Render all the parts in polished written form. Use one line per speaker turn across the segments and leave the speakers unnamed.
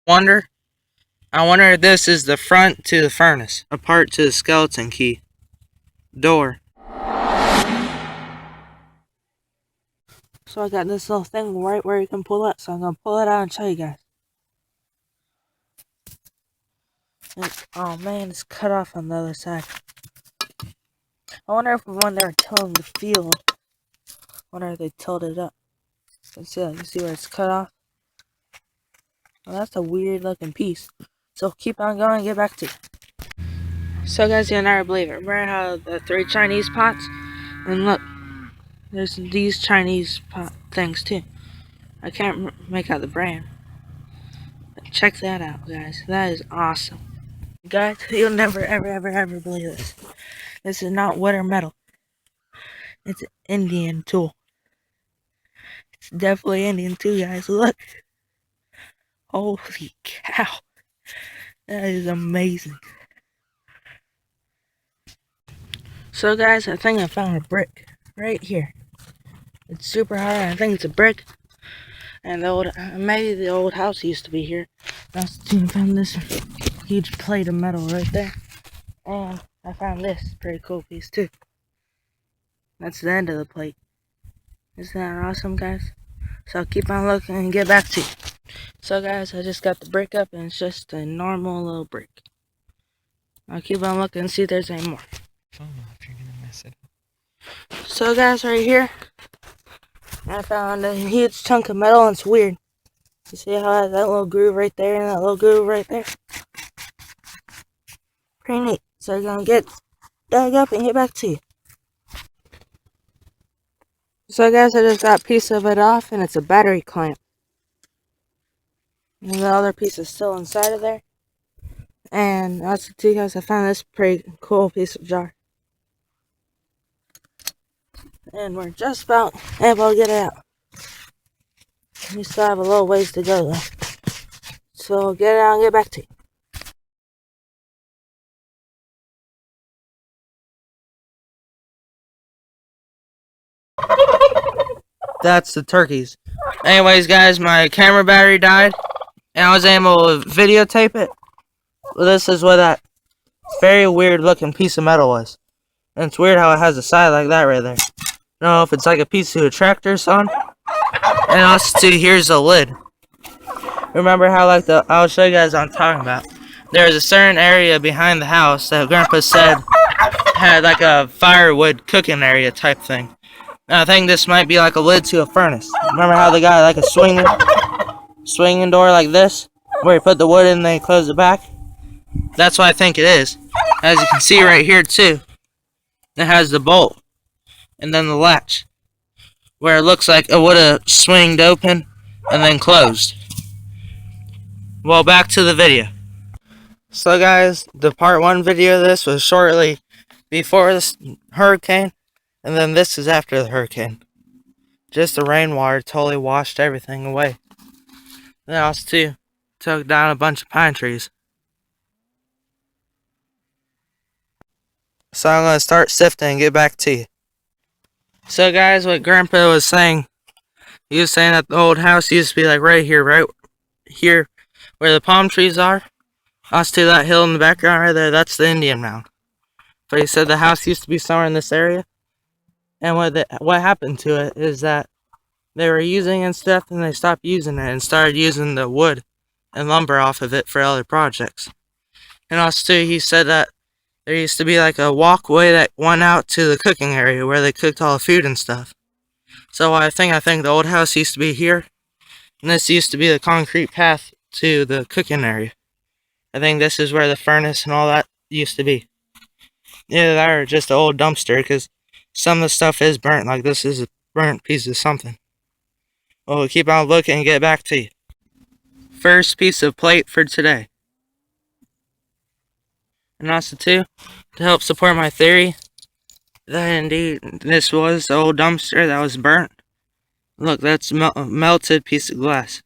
Wonder. I wonder if this is the front to the furnace, a part to the skeleton key door. So I got this little thing right where you can pull it, so I'm gonna pull it out and show you guys. Oh man, it's cut off on the other side. I wonder if when they were tilling the field, I wonder if they tilled it up. You see where it's cut off? Well, that's a weird looking piece. So keep on going and get back to you. So guys, you'll never believe it. Remember how the 3 Chinese pots? And look, there's these Chinese pot things too. I can't make out the brand. But check that out, guys. That is awesome. Guys, you'll never ever believe this. This is not wood or metal. It's an Indian tool. It's definitely Indian too, guys. Look. Holy cow. That is amazing. So guys, I think I found a brick right here. It's super hard. I think it's a brick. And maybe the old house used to be here. I found this huge plate of metal right there. And I found this pretty cool piece too. That's the end of the plate. Isn't that awesome, guys? So keep on looking and get back to you. So guys, I just got the brick up and it's just a normal little brick. I'll keep on looking and see if there's any more. If you're gonna mess it up. So guys, right here, I found a huge chunk of metal and it's weird. You see how it has that little groove right there and that little groove right there? Pretty neat. So we're gonna get dug up and get back to you. So guys, I just got a piece of it off and it's a battery clamp. And the other piece is still inside of there. And also too guys, I found this pretty cool piece of jar. And we're just about able to get it out. We still have a little ways to go though. So we'll get it out and get back to you. That's the turkeys. Anyways guys, my camera battery died and I was able to videotape it. Well, this is what that very weird looking piece of metal was. And it's weird how it has a side like that right there. I don't know if it's like a piece of a tractor or something. And also too, here's the lid. Remember how I'll show you guys what I'm talking about. There's a certain area behind the house that Grandpa said had like a firewood cooking area type thing. And I think this might be like a lid to a furnace. Remember how they got like a swinging door like this? Where you put the wood in and then you close it back? That's what I think it is. As you can see right here too. It has the bolt. And then the latch. Where it looks like it would have swinged open and then closed. Well, back to the video. So guys, the part 1 video of this was shortly before this hurricane. And then this is after the hurricane. Just the rainwater totally washed everything away. Then also too, took down a bunch of pine trees. So I'm going to start sifting and get back to you. So guys, what Grandpa was saying, he was saying that the old house used to be like right here where the palm trees are. Also to that hill in the background right there, that's the Indian mound. But he said the house used to be somewhere in this area. And what happened to it is that they were using and stuff and they stopped using it and started using the wood and lumber off of it for other projects. And also too, he said that there used to be like a walkway that went out to the cooking area where they cooked all the food and stuff. So I think the old house used to be here. And this used to be the concrete path to the cooking area. I think this is where the furnace and all that used to be. Either that or just an old dumpster, because some of the stuff is burnt. Like this is a burnt piece of something. Well, we'll keep on looking and get back to you. First piece of plate for today. And also too, to help support my theory that indeed this was the old dumpster that was burnt. Look, that's a melted piece of glass.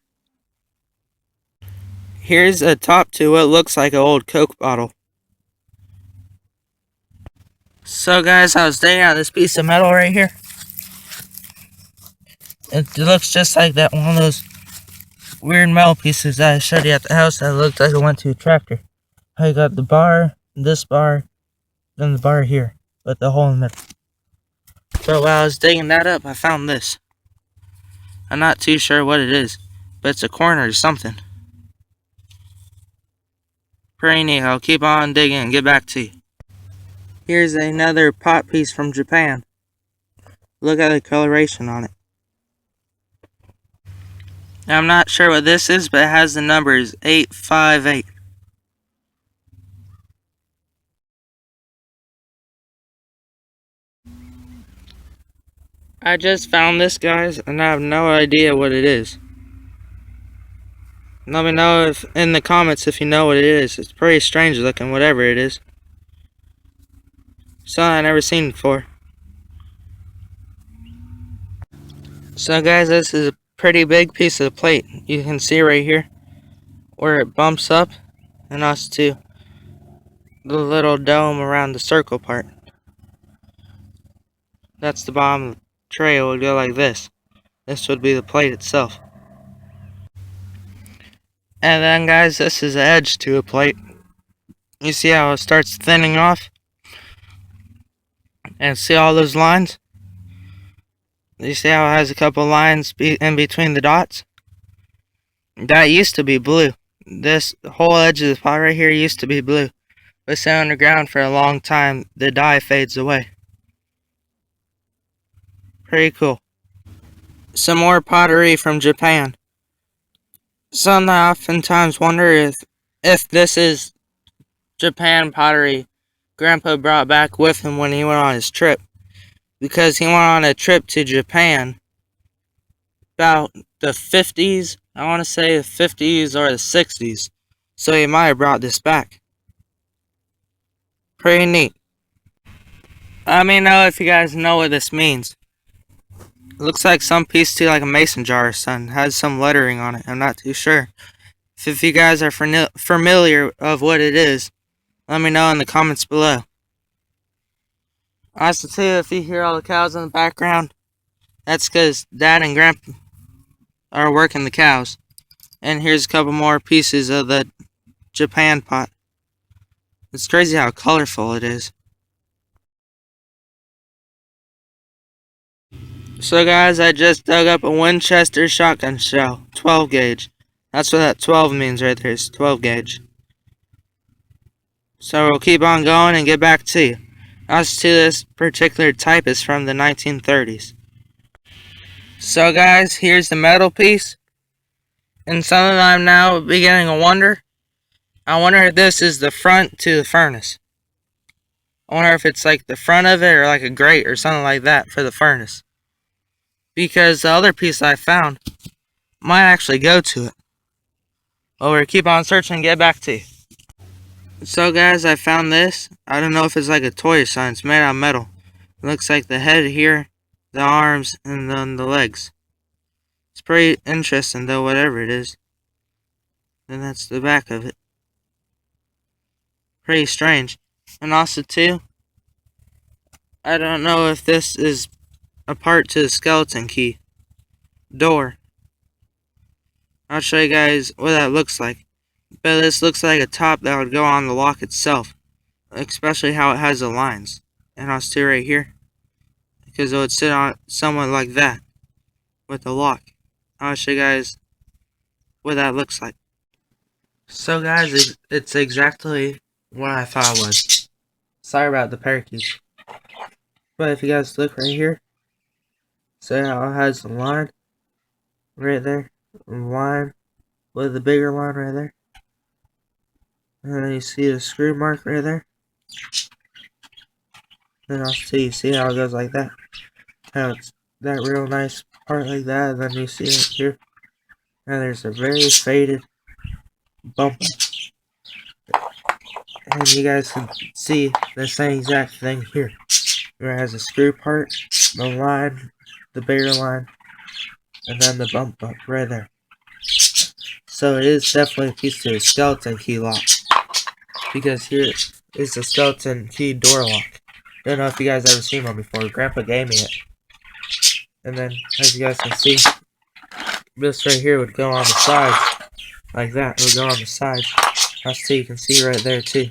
Here's a top to what looks like an old Coke bottle. So guys, I was digging out this piece of metal right here. It looks just like that one of those weird metal pieces that I showed you at the house that looked like it went to a tractor. I got the bar, this bar, then the bar here, with the hole in the middle. But while I was digging that up, I found this. I'm not too sure what it is, but it's a corner or something. Pretty neat. I'll keep on digging and get back to you. Here's another pot piece from Japan. Look at the coloration on it. Now, I'm not sure what this is, but it has the numbers 858. I just found this, guys, and I have no idea what it is. Let me know in the comments if you know what it is. It's pretty strange looking, whatever it is. Something I've never seen before. So guys, this is a pretty big piece of plate. You can see right here where it bumps up, and also too the little dome around the circle part. That's the bottom of the tray. It would go like this. This would be the plate itself. And then guys, this is the edge to a plate. You see how it starts thinning off? And see all those lines? You see how it has a couple lines in between the dots? That used to be blue. This whole edge of the pot right here used to be blue. But it's underground for a long time. The dye fades away. Pretty cool. Some more pottery from Japan. Something I oftentimes wonder if this is Japan pottery Grandpa brought back with him when he went on his trip. Because he went on a trip to Japan about the 50s. I want to say the 50s or the 60s. So he might have brought this back. Pretty neat. Let me know if you guys know what this means. It looks like some piece to like a mason jar or something. It has some lettering on it. I'm not too sure. If you guys are familiar of what it is, let me know in the comments below. Also too, if you hear all the cows in the background, that's because Dad and Grandpa are working the cows. And here's a couple more pieces of the Japan pot. It's crazy how colorful it is. So guys, I just dug up a Winchester shotgun shell, 12 gauge. That's what that 12 means right there, it's 12 gauge. So we'll keep on going and get back to you. As to this particular type is from the 1930s. So guys, here's the metal piece. And something I'm now beginning to wonder. I wonder if this is the front to the furnace. I wonder if it's like the front of it or like a grate or something like that for the furnace. Because the other piece I found might actually go to it. Well, we'll keep on searching and get back to you. So guys, I found this. I don't know if it's like a toy or something. It's made out of metal. It looks like the head here, the arms, and then the legs. It's pretty interesting though, whatever it is. And that's the back of it. Pretty strange. And also too, I don't know if this is a part to the skeleton key door. I'll show you guys what that looks like. But this looks like a top that would go on the lock itself. Especially how it has the lines. And I'll stay right here. Because it would sit on somewhat like that. With the lock. I'll show you guys what that looks like. So guys, it's exactly what I thought it was. Sorry about the parakeets. But if you guys look right here. See how it has the line. Right there. Line. With the bigger line right there. And then you see the screw mark right there. Then I'll see how it goes like that. How it's that real nice part like that, and then you see it here. And there's a very faded bump. And you guys can see the same exact thing here. Where it has a screw part, the line, the bigger line, and then the bump up right there. So it is definitely a piece to the skeleton key lock. Because here is the skeleton key door lock. Don't know if you guys ever seen one before. Grandpa gave me it. And then, as you guys can see, this right here would go on the sides, like that. It would go on the sides. That's too, you can see right there too,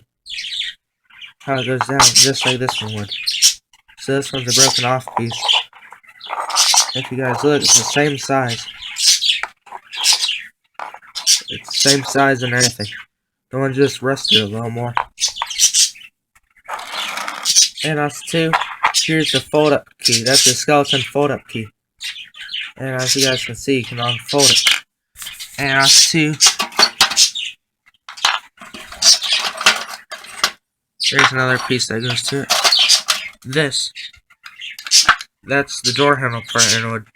how it goes down, just like this one would. So this one's a broken off piece. If you guys look, it's the same size. It's the same size and everything. The one just rusted a little more. And as too, here's the fold up key. That's the skeleton fold up key. And as you guys can see, you can unfold it. And as too, there's another piece that goes to it. This. That's the door handle part, and it would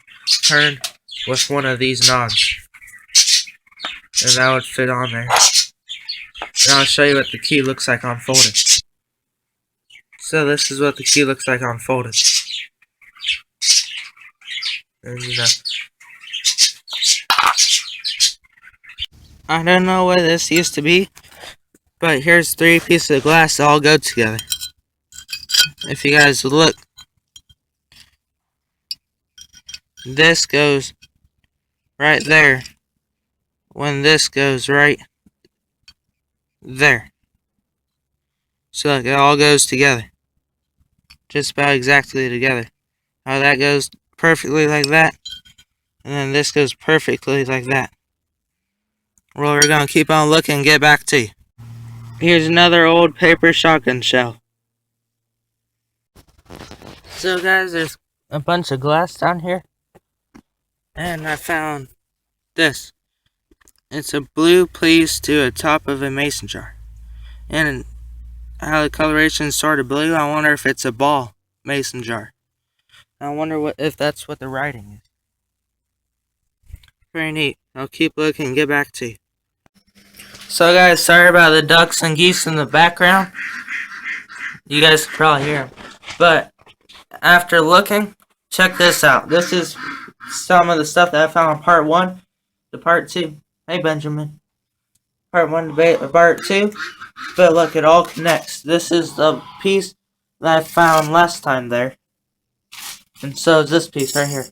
turn with one of these knobs. And that would fit on there. And I'll show you what the key looks like unfolded. So this is what the key looks like unfolded. And you know, I don't know what this used to be, but here's 3 pieces of glass that all go together. If you guys look, this goes right there when this goes right there. So look, it all goes together. Just about exactly together. How that goes perfectly like that. And then this goes perfectly like that. Well, we're going to keep on looking and get back to you. Here's another old paper shotgun shell. So guys, there's a bunch of glass down here. And I found this. It's a blue piece to the top of a mason jar. And how the coloration is sort of blue, I wonder if it's a ball mason jar. I wonder if that's what the writing is. Very neat. I'll keep looking and get back to you. So guys, sorry about the ducks and geese in the background. You guys can probably hear them. But after looking, check this out. This is some of the stuff that I found on part 1 to part 2. Hey Benjamin. Part 1 to part 2. But look, it all connects. This is the piece that I found last time there. And so is this piece right here.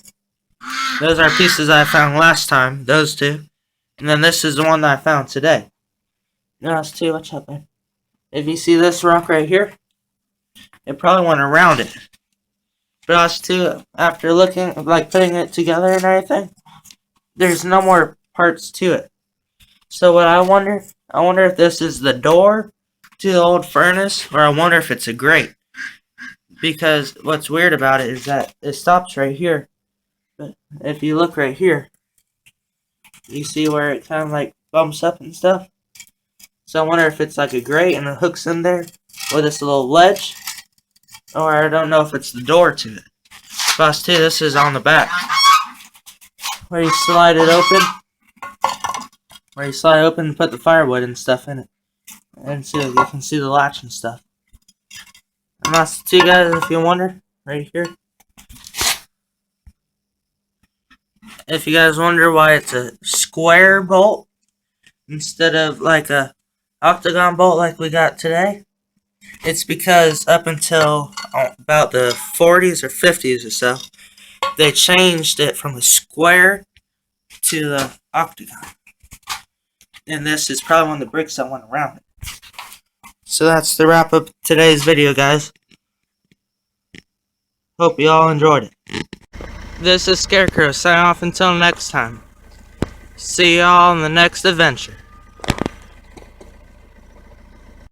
Those are pieces I found last time. Those 2. And then this is the one that I found today. No, that's 2. Watch out there. If you see this rock right here, it probably went around it. But us 2, after looking, like putting it together and everything, there's no more parts to it. So what I wonder if this is the door to the old furnace, or I wonder if it's a grate. Because what's weird about it is that it stops right here. But if you look right here, you see where it kind of like bumps up and stuff. So I wonder if it's like a grate and it hooks in there with this little ledge. Or I don't know if it's the door to it. Plus too, this is on the back. Where you slide it open. Where you slide it open and put the firewood and stuff in it. And so you can see the latch and stuff. And that's too, guys, if you wonder, right here. If you guys wonder why it's a square bolt instead of like a octagon bolt like we got today, it's because up until about the 40s or 50s or so, they changed it from a square to the octagon. And this is probably one of the bricks that went around it. So that's the wrap up today's video, guys. Hope you all enjoyed it. This is Scarecrow, signing off until next time. See y'all in the next adventure.